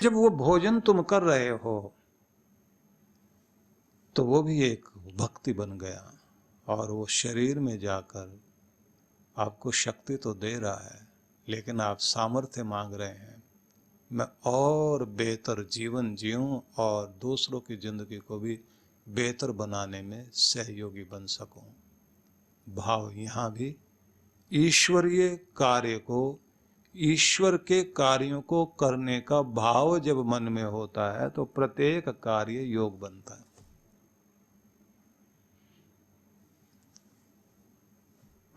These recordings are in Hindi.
जब वो भोजन तुम कर रहे हो तो वो भी एक भक्ति बन गया, और वो शरीर में जाकर आपको शक्ति तो दे रहा है, लेकिन आप सामर्थ्य मांग रहे हैं, मैं और बेहतर जीवन जीऊं और दूसरों की जिंदगी को भी बेहतर बनाने में सहयोगी बन सकूं। भाव यहाँ भी ईश्वरीय कार्य को, ईश्वर के कार्यों को करने का भाव जब मन में होता है तो प्रत्येक कार्य योग बनता है।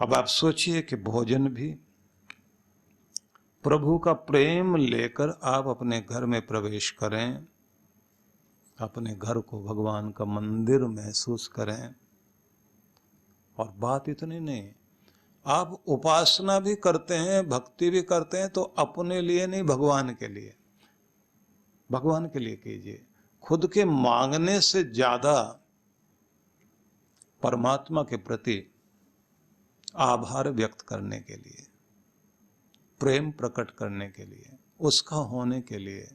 अब आप सोचिए कि भोजन भी प्रभु का प्रेम लेकर आप अपने घर में प्रवेश करें, अपने घर को भगवान का मंदिर महसूस करें। और बात इतनी नहीं, आप उपासना भी करते हैं, भक्ति भी करते हैं तो अपने लिए नहीं, भगवान के लिए, भगवान के लिए कीजिए। खुद के मांगने से ज्यादा परमात्मा के प्रति आभार व्यक्त करने के लिए, प्रेम प्रकट करने के लिए, उसका होने के लिए,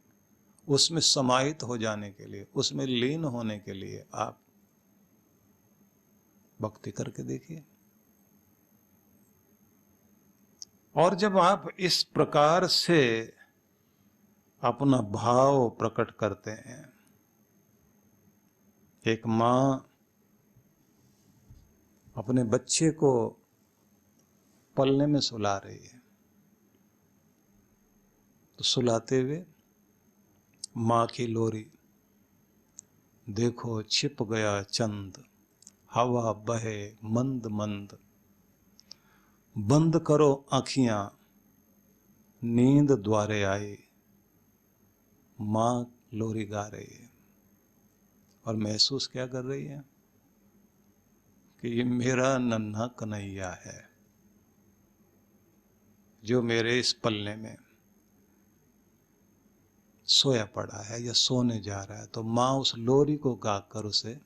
उसमें समाहित हो जाने के लिए, उसमें लीन होने के लिए आप भक्ति करके देखिए। और जब आप इस प्रकार से अपना भाव प्रकट करते हैं, एक मां अपने बच्चे को पलने में सुला रही है, तो सुलाते हुए मां की लोरी, देखो छिप गया चंद, हवा बहे मंद मंद, बंद करो आँखियां नींद द्वारे आई। मां लोरी गा रही है और महसूस क्या कर रही है कि ये मेरा नन्हा कन्हैया है जो मेरे इस पल्ले में सोया पड़ा है या सोने जा रहा है। तो मां उस लोरी को गाकर उसे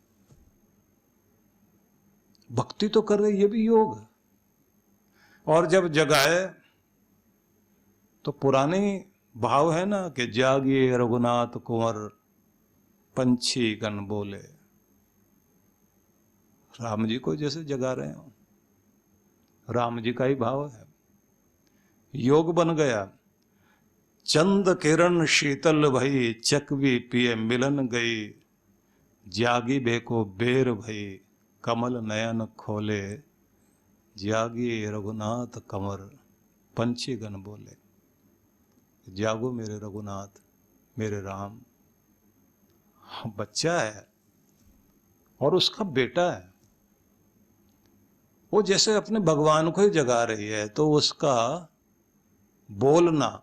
भक्ति तो कर रही, ये भी योग है। और जब जगाए तो पुरानी भाव है ना कि जागिए रघुनाथ कुंवर, पंछी गण बोले। राम जी को जैसे जगा रहे हो, राम जी का ही भाव है, योग बन गया। चंद किरण शीतल भई, चकवी पिए मिलन गई, जागी बेको बेर भई, कमल नयन खोले, जागी रघुनाथ कंवर, पंछी गण बोले। जागो मेरे रघुनाथ, मेरे राम। बच्चा है और उसका बेटा है, वो जैसे अपने भगवान को ही जगा रही है, तो उसका बोलना,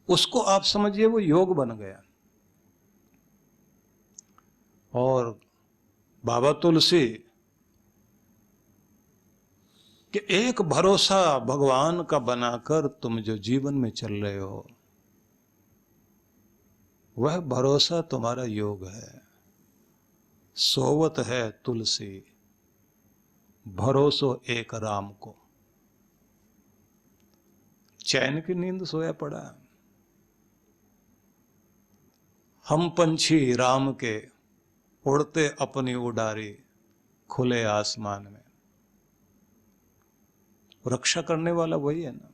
उसको आप समझिए वो योग बन गया। और बाबा तुलसी कि एक भरोसा भगवान का बनाकर तुम जो जीवन में चल रहे हो, वह भरोसा तुम्हारा योग है। सोवत है तुलसी, भरोसो एक राम को। चैन की नींद सोया पड़ा है। हम पंछी राम के, उड़ते अपनी उडारी, खुले आसमान में। रक्षा करने वाला वही है ना।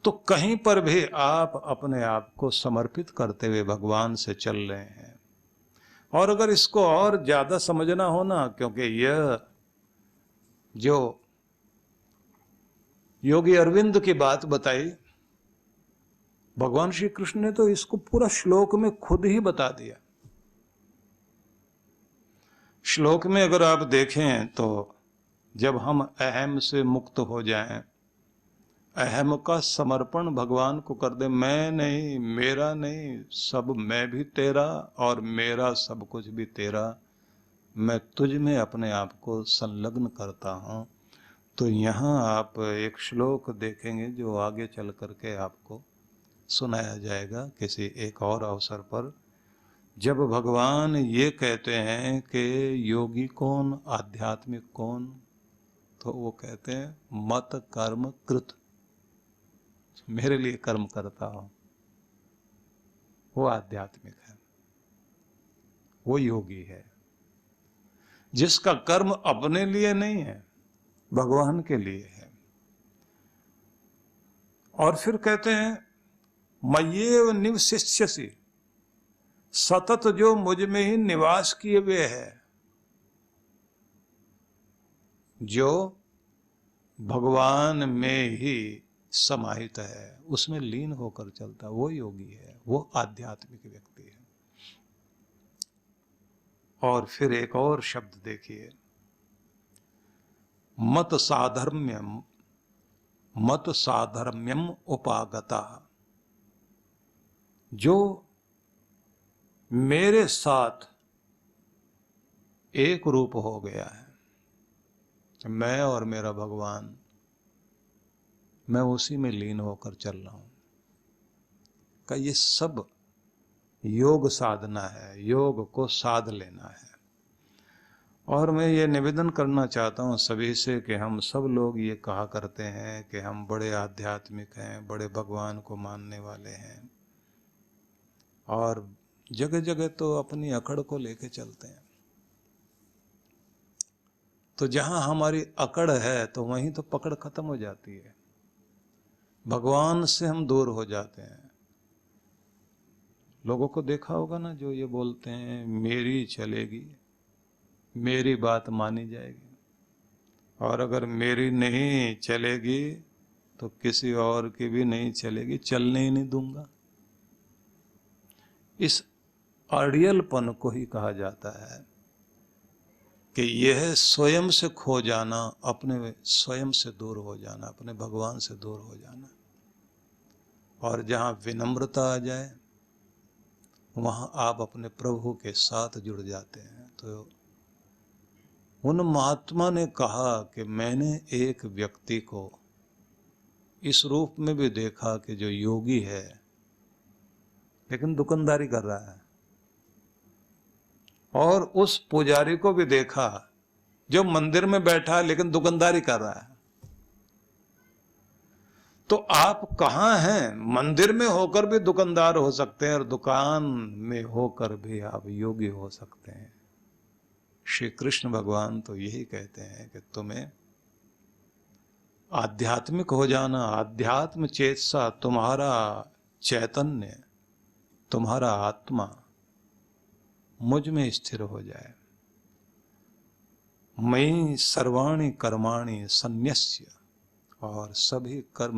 तो कहीं पर भी आप अपने आप को समर्पित करते हुए भगवान से चल रहे हैं। और अगर इसको और ज्यादा समझना हो ना, क्योंकि यह जो योगी अरविंद की बात बताई, भगवान श्री कृष्ण ने तो इसको पूरा श्लोक में खुद ही बता दिया। श्लोक में अगर आप देखें तो जब हम अहम से मुक्त हो जाएं, अहम का समर्पण भगवान को कर दे, मैं नहीं, मेरा नहीं, सब मैं भी तेरा और मेरा सब कुछ भी तेरा, मैं तुझ में अपने आप को संलग्न करता हूं। तो यहाँ आप एक श्लोक देखेंगे जो आगे चल करके आपको सुनाया जाएगा किसी एक और अवसर पर, जब भगवान ये कहते हैं कि योगी कौन, आध्यात्मिक कौन, तो वो कहते हैं मत कर्म कृत। मेरे लिए कर्म करता हो, वो आध्यात्मिक है, वो योगी है, जिसका कर्म अपने लिए नहीं है, भगवान के लिए है। और फिर कहते हैं मय्येव निवसिष्यसि, सतत जो मुझ में ही निवास किए हुए है, जो भगवान में ही समाहित है, उसमें लीन होकर चलता, वो योगी है, वो आध्यात्मिक व्यक्ति है। और फिर एक और शब्द देखिए, मत साधर्म्यम उपागता, जो मेरे साथ एक रूप हो गया है, मैं और मेरा भगवान, मैं उसी में लीन होकर चल रहा हूं, का ये सब योग साधना है, योग को साध लेना है। और मैं ये निवेदन करना चाहता हूं सभी से कि हम सब लोग ये कहा करते हैं कि हम बड़े आध्यात्मिक हैं, बड़े भगवान को मानने वाले हैं, और जगह जगह तो अपनी अकड़ को लेके चलते हैं। तो जहां हमारी अकड़ है तो वहीं तो पकड़ खत्म हो जाती है, भगवान से हम दूर हो जाते हैं। लोगों को देखा होगा ना, जो ये बोलते हैं मेरी चलेगी, मेरी बात मानी जाएगी, और अगर मेरी नहीं चलेगी तो किसी और की भी नहीं चलेगी, चलने ही नहीं दूंगा। इस अड़ियलपन को ही कहा जाता है कि यह स्वयं से खो जाना, अपने स्वयं से दूर हो जाना, अपने भगवान से दूर हो जाना। और जहां विनम्रता आ जाए वहां आप अपने प्रभु के साथ जुड़ जाते हैं। तो उन महात्मा ने कहा कि मैंने एक व्यक्ति को इस रूप में भी देखा कि जो योगी है लेकिन दुकानदारी कर रहा है, और उस पुजारी को भी देखा जो मंदिर में बैठा लेकिन दुकानदारी कर रहा है। तो आप कहां हैं? मंदिर में होकर भी दुकानदार हो सकते हैं और दुकान में होकर भी आप योगी हो सकते हैं। श्री कृष्ण भगवान तो यही कहते हैं कि तुम्हें आध्यात्मिक हो जाना, आध्यात्म चेतसा, तुम्हारा चैतन्य, तुम्हारा आत्मा मुझ में स्थिर हो जाए। मयि सर्वाणि कर्माणि सन्न्यस्य, और सभी कर्म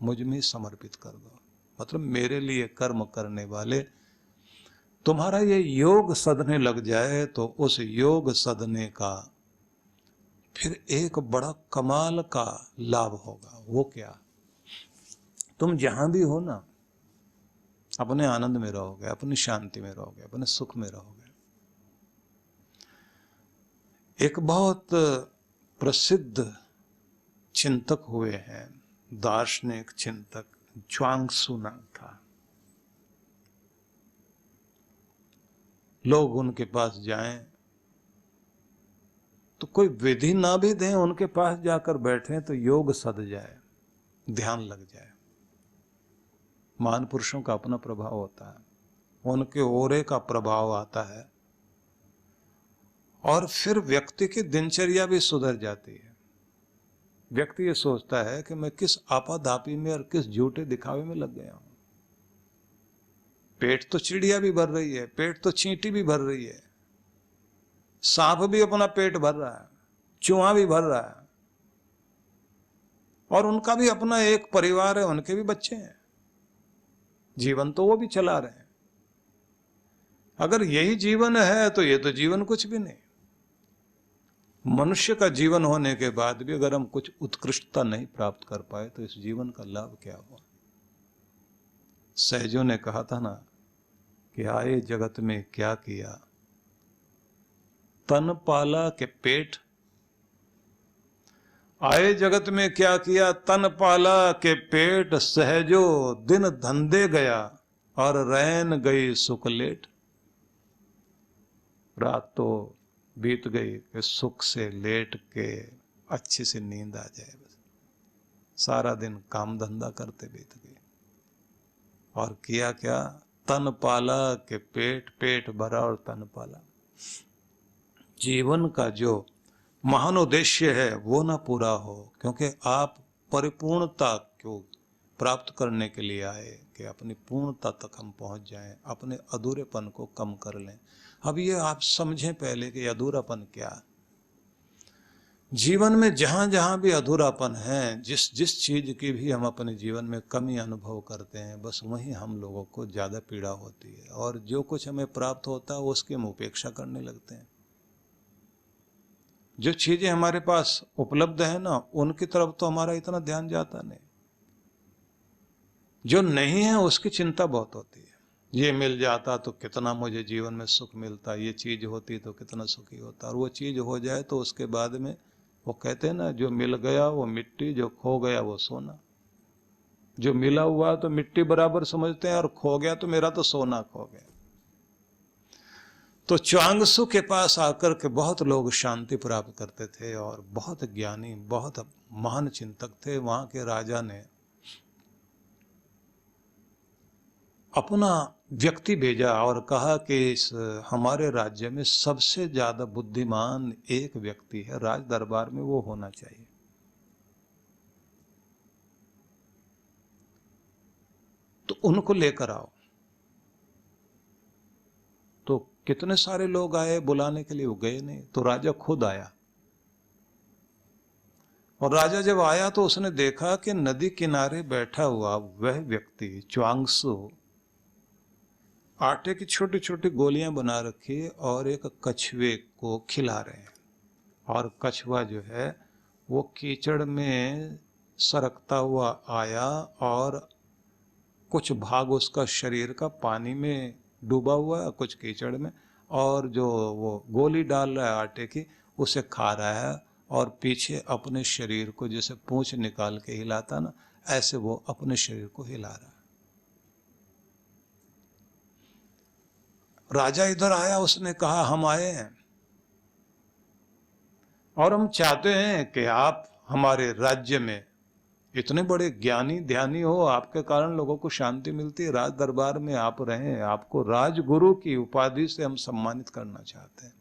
मुझ में समर्पित कर दो। मतलब मेरे लिए कर्म करने वाले, तुम्हारा ये योग सधने लग जाए तो उस योग सधने का फिर एक बड़ा कमाल का लाभ होगा। वो क्या? तुम जहां भी हो ना, अपने आनंद में रहोगे, अपनी शांति में रहोगे, अपने सुख में रहोगे। एक बहुत प्रसिद्ध चिंतक हुए हैं, दार्शनिक चिंतक, च्वांग-त्सु नाम था। लोग उनके पास जाएं तो कोई विधि ना भी दें, उनके पास जाकर बैठें तो योग सध जाए, ध्यान लग जाए। महान पुरुषों का अपना प्रभाव होता है, उनके ओरे का प्रभाव आता है, और फिर व्यक्ति की दिनचर्या भी सुधर जाती है। व्यक्ति ये सोचता है कि मैं किस आपाधापी में और किस झूठे दिखावे में लग गया हूं। पेट तो चिड़िया भी भर रही है, पेट तो चींटी भी भर रही है, सांप भी अपना पेट भर रहा है, चूहा भी भर रहा है, और उनका भी अपना एक परिवार है, उनके भी बच्चे हैं, जीवन तो वो भी चला रहे हैं। अगर यही जीवन है तो ये तो जीवन कुछ भी नहीं। मनुष्य का जीवन होने के बाद भी अगर हम कुछ उत्कृष्टता नहीं प्राप्त कर पाए तो इस जीवन का लाभ क्या हुआ? सहजों ने कहा था ना कि आए जगत में क्या किया, तन पाला के पेट। आए जगत में क्या किया, तन पाला के पेट, सहजो दिन धंधे गया और रैन गई सुखलेट। रात तो बीत गई कि सुख से लेट के अच्छी सी नींद आ जाए बस। सारा दिन काम धंधा करते बीत गए। और किया क्या? तन पाला के पेट, पेट भरा और तन पाला। जीवन का जो महान उद्देश्य है वो ना पूरा हो, क्योंकि आप परिपूर्णता को प्राप्त करने के लिए आए कि अपनी पूर्णता तक हम पहुंच जाएं, अपने अधूरेपन को कम कर लें। अब ये आप समझें पहले कि अधूरापन क्या है। जीवन में जहां जहां भी अधूरापन है, जिस जिस चीज की भी हम अपने जीवन में कमी अनुभव करते हैं, बस वहीं हम लोगों को ज्यादा पीड़ा होती है। और जो कुछ हमें प्राप्त होता है उसकी हम उपेक्षा करने लगते हैं। जो चीजें हमारे पास उपलब्ध है ना, उनकी तरफ तो हमारा इतना ध्यान जाता नहीं। जो नहीं है उसकी चिंता बहुत होती है। ये मिल जाता तो कितना मुझे जीवन में सुख मिलता, ये चीज होती तो कितना सुखी होता। और वो चीज हो जाए तो उसके बाद में वो कहते हैं ना, जो मिल गया वो मिट्टी, जो खो गया वो सोना। जो मिला हुआ तो मिट्टी बराबर समझते हैं, और खो गया तो मेरा तो सोना खो गया। तो च्वांगसू के पास आकर के बहुत लोग शांति प्राप्त करते थे और बहुत ज्ञानी, बहुत महान चिंतक थे। वहां के राजा ने अपना व्यक्ति भेजा और कहा कि इस हमारे राज्य में सबसे ज्यादा बुद्धिमान एक व्यक्ति है, राज दरबार में वो होना चाहिए। तो उनको लेकर आओ। तो कितने सारे लोग आए बुलाने के लिए, वो गए नहीं। तो राजा खुद आया। और राजा जब आया तो उसने देखा कि नदी किनारे बैठा हुआ वह व्यक्ति च्वांगसू आटे की छोटी छोटी गोलियां बना रखी और एक कछुए को खिला रहे हैं। और कछुआ जो है वो कीचड़ में सरकता हुआ आया और कुछ भाग उसका शरीर का पानी में डूबा हुआ है, कुछ कीचड़ में। और जो वो गोली डाल रहा है आटे की, उसे खा रहा है। और पीछे अपने शरीर को जैसे पूंछ निकाल के हिलाता ना, ऐसे वो अपने शरीर को हिला रहा है। राजा इधर आया, उसने कहा हम आए हैं और हम चाहते हैं कि आप हमारे राज्य में इतने बड़े ज्ञानी ध्यानी हो, आपके कारण लोगों को शांति मिलती है, राज दरबार में आप रहें, आपको राजगुरु की उपाधि से हम सम्मानित करना चाहते हैं।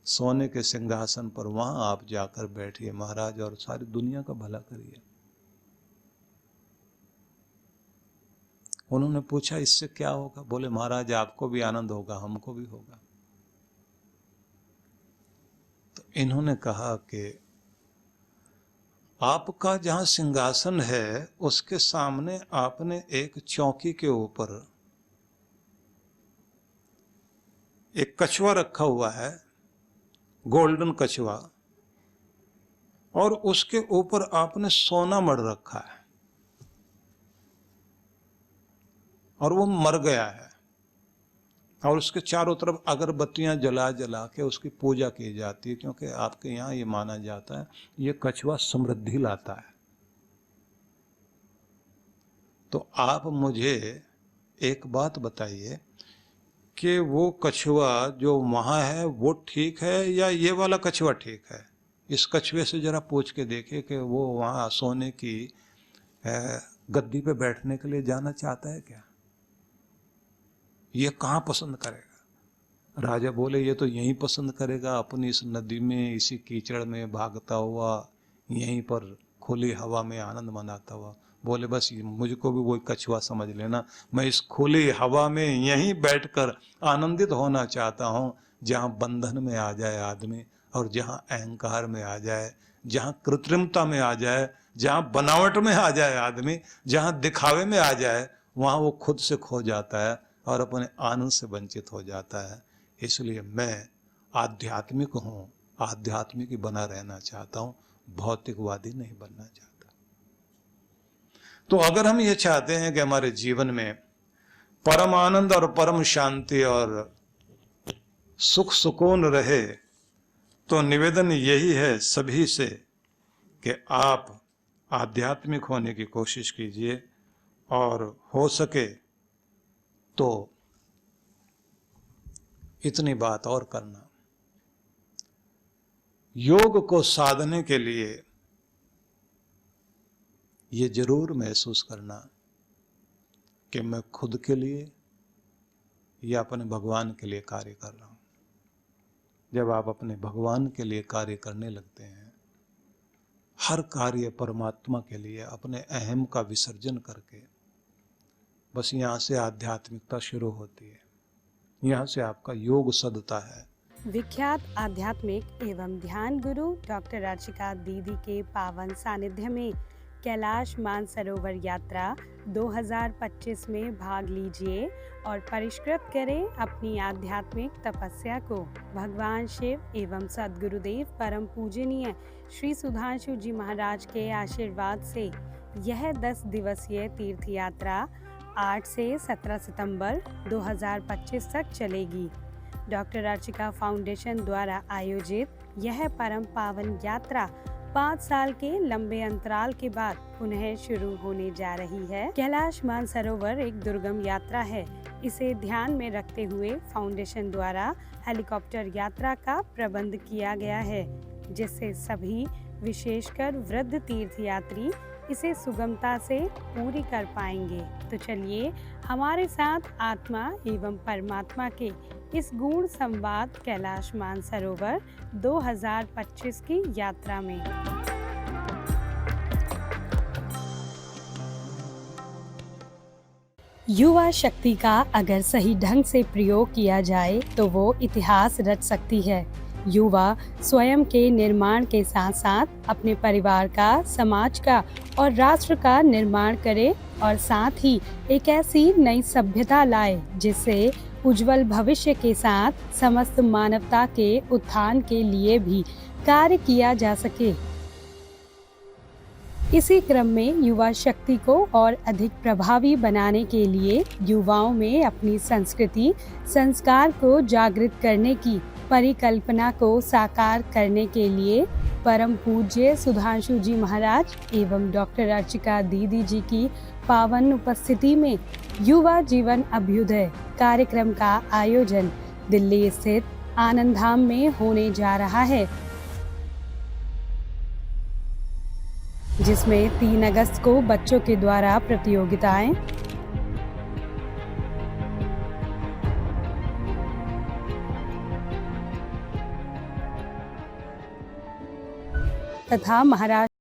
सोने के सिंहासन पर वहां आप जाकर बैठिए महाराज, और सारी दुनिया का भला करिए। उन्होंने पूछा इससे क्या होगा? बोले महाराज आपको भी आनंद होगा, हमको भी होगा। तो इन्होंने कहा कि आपका जहां सिंहासन है उसके सामने आपने एक चौकी के ऊपर एक कछुआ रखा हुआ है, गोल्डन कछुआ, और उसके ऊपर आपने सोना मढ़ रखा है और वो मर गया है। और उसके चारों तरफ अगरबत्तियां जला जला के उसकी पूजा की जाती है, क्योंकि आपके यहाँ ये माना जाता है ये कछुआ समृद्धि लाता है। तो आप मुझे एक बात बताइए कि वो कछुआ जो वहां है वो ठीक है या ये वाला कछुआ ठीक है? इस कछुए से जरा पूछ के देखे कि वो वहां सोने की गद्दी पे बैठने के लिए जाना चाहता है क्या? ये कहाँ पसंद करेगा? राजा बोले ये तो यहीं पसंद करेगा, अपनी इस नदी में, इसी कीचड़ में भागता हुआ, यहीं पर खुली हवा में आनंद मनाता हुआ। बोले बस मुझको भी वही कछुआ समझ लेना, मैं इस खुली हवा में यहीं बैठकर आनंदित होना चाहता हूँ, जहाँ बंधन में आ जाए आदमी, और जहाँ अहंकार में आ जाए, जहाँ कृत्रिमता में आ जाए, जहाँ बनावट में आ जाए आदमी, जहाँ दिखावे में आ जाए, वहाँ वो खुद से खो जाता है और अपने आनंद से वंचित हो जाता है। इसलिए मैं आध्यात्मिक हूँ, आध्यात्मिक ही बना रहना चाहता हूँ, भौतिकवादी नहीं बनना चाहता। तो अगर हम ये चाहते हैं कि हमारे जीवन में परम आनंद और परम शांति और सुख सुकून रहे, तो निवेदन यही है सभी से कि आप आध्यात्मिक होने की कोशिश कीजिए, और हो सके तो इतनी बात और करना, योग को साधने के लिए ये जरूर महसूस करना कि मैं खुद के लिए या अपने भगवान के लिए कार्य कर रहा हूं। जब आप अपने भगवान के लिए कार्य करने लगते हैं, हर कार्य परमात्मा के लिए, अपने अहम का विसर्जन करके, बस यहाँ से आध्यात्मिकता शुरू होती है, यहाँ से आपका योग सदता है। विख्यात आध्यात्मिक एवं ध्यान गुरु डॉक्टर अर्चिका दीदी के पावन सानिध्य में कैलाश मानसरोवर यात्रा 2025 में भाग लीजिए और परिष्कृत करें अपनी आध्यात्मिक तपस्या को। भगवान शिव एवं सद्गुरुदेव परम पूजनीय श्री सुधांशु जी महाराज के आशीर्वाद से यह 10 दिवसीय तीर्थ यात्रा 8 से 17 सितंबर 2025 तक चलेगी। डॉक्टर अर्चिका फाउंडेशन द्वारा आयोजित यह परम पावन यात्रा 5 साल के लंबे अंतराल के बाद पुनः शुरू होने जा रही है। कैलाश मानसरोवर एक दुर्गम यात्रा है। इसे ध्यान में रखते हुए फाउंडेशन द्वारा हेलीकॉप्टर यात्रा का प्रबंध किया गया है, जिससे सभी विशेषकर वृद्ध तीर्थयात्री इसे सुगमता से पूरी कर पाएंगे। तो चलिए हमारे साथ आत्मा एवं परमात्मा के इस गूढ़ संवाद कैलाश मानसरोवर 2025 की यात्रा में। युवा शक्ति का अगर सही ढंग से प्रयोग किया जाए तो वो इतिहास रच सकती है। युवा स्वयं के निर्माण के साथ साथ अपने परिवार का, समाज का और राष्ट्र का निर्माण करे और साथ ही एक ऐसी नई सभ्यता लाए जिससे उज्जवल भविष्य के साथ समस्त मानवता के उत्थान के लिए भी कार्य किया जा सके। इसी क्रम में युवा शक्ति को और अधिक प्रभावी बनाने के लिए युवाओं में अपनी संस्कृति, संस्कार को जागृत करने की परिकल्पना को साकार करने के लिए परम पूज्य सुधांशु जी महाराज एवं डॉक्टर अर्चिका दीदी जी की पावन उपस्थिति में युवा जीवन अभ्युदय कार्यक्रम का आयोजन दिल्ली स्थित आनंद धाम में होने जा रहा है, जिसमें 3 अगस्त को बच्चों के द्वारा प्रतियोगिताएं, तथा महाराष्ट्र